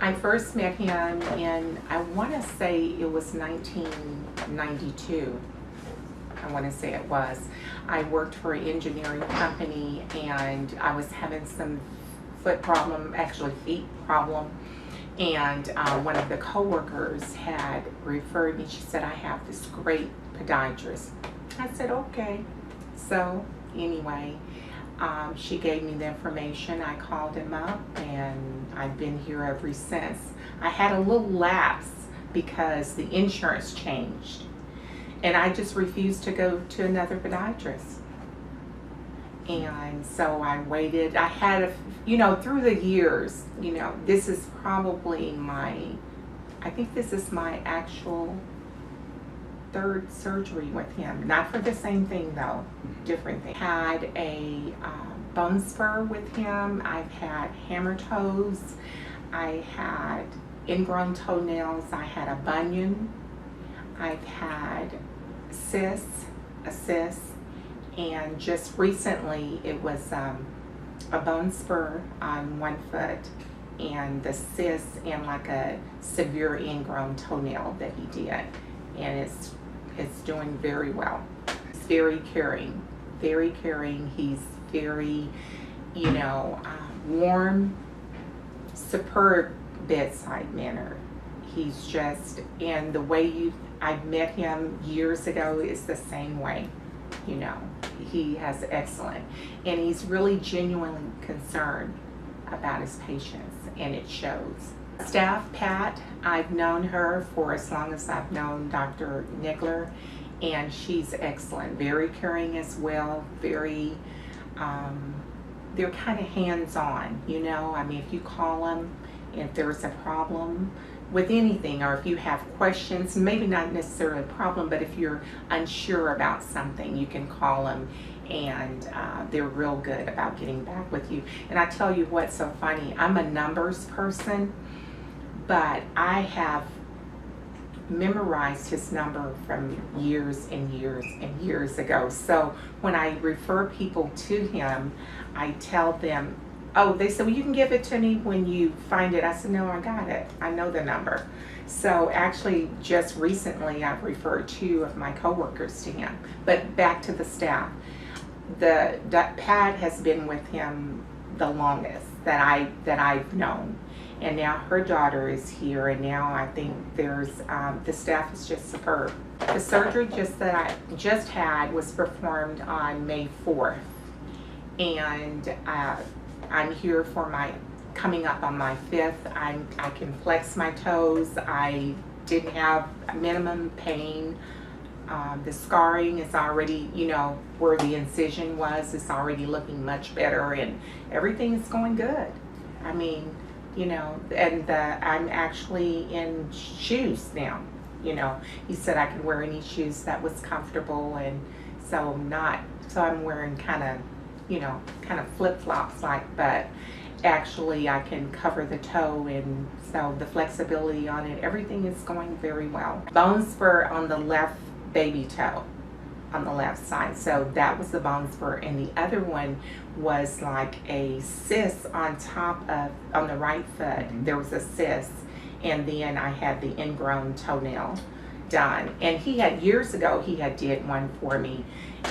I first met him in, I want to say it was 1992. I want to say it was. I worked for an engineering company and I was having some foot problem, actually feet problem. And one of the coworkers had referred me. She said, I have this great podiatrist. I said, okay. So anyway, she gave me the information. I called him up and I've been here ever since. I had a little lapse because the insurance changed. And I just refused to go to another podiatrist. And so I waited. I had, through the years, this is probably I think this is my actual third surgery with him. Not for the same thing though, different thing. Had a bone spur with him. I've had hammer toes. I had ingrown toenails. I had a bunion. I've had a cyst, and just recently it was a bone spur on one foot and the cyst and like a severe ingrown toenail that he did, and it's doing very well. He's very caring, very caring. He's very, warm, superb bedside manner. He's just, and the way I met him years ago is the same way. He has excellent, and he's really genuinely concerned about his patients, and it shows. Staff, Pat, I've known her for as long as I've known Dr. Nagler, and she's excellent, very caring as well, very, they're kind of hands-on, if you call them, if there's a problem with anything, or if you have questions, maybe not necessarily a problem, but if you're unsure about something, you can call them, and they're real good about getting back with you. And I tell you what's so funny, I'm a numbers person, but I have memorized his number from years and years and years ago. So when I refer people to him, I tell them, oh, they said, well, you can give it to me when you find it. I said, no, I got it. I know the number. So actually, just recently, I've referred 2 of my coworkers to him. But back to the staff. Pat has been with him the longest that I've known. And now her daughter is here, and now I think there's, the staff is just superb. The surgery that I just had was performed on May 4th. And I'm here for coming up on my 5th. I can flex my toes. I didn't have minimum pain. The scarring is already, where the incision was, it's already looking much better, and everything is going good. And I'm actually in shoes now. He said I could wear any shoes that was comfortable, and so I'm wearing kind of flip-flops but actually I can cover the toe, and so the flexibility on it, everything is going very well. Bone spur on the left baby toe on the left side, so that was the bone spur, and the other one was like a cyst on the right foot. There was a cyst, and then I had the ingrown toenail done, and years ago he did one for me,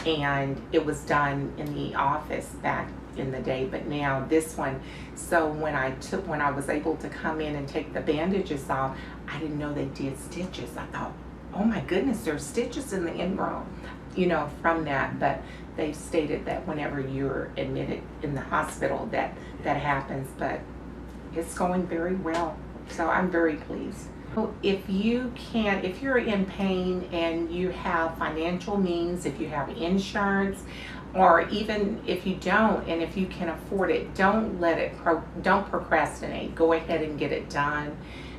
and it was done in the office back in the day, but now this one, so when I was able to come in and take the bandages off, I didn't know they did stitches. I thought, oh my goodness, there's stitches in the ingrown, from that, but they stated that whenever you're admitted in the hospital that happens, but it's going very well, so I'm very pleased. If you're in pain and you have financial means, if you have insurance, or even if you don't, and if you can afford it, don't procrastinate. Go ahead and get it done,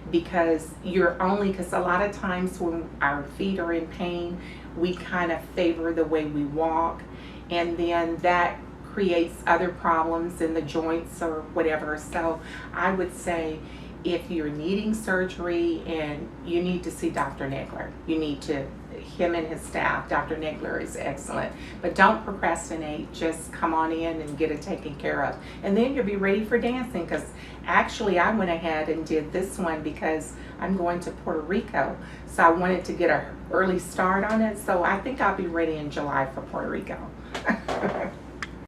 because a lot of times when our feet are in pain, we kind of favor the way we walk, and then that creates other problems in the joints or whatever. So I would say, if you're needing surgery and you need to see Dr. Nagler, him and his staff, Dr. Nagler is excellent. But don't procrastinate, just come on in and get it taken care of. And then you'll be ready for dancing, because actually I went ahead and did this one because I'm going to Puerto Rico. So I wanted to get an early start on it. So I think I'll be ready in July for Puerto Rico.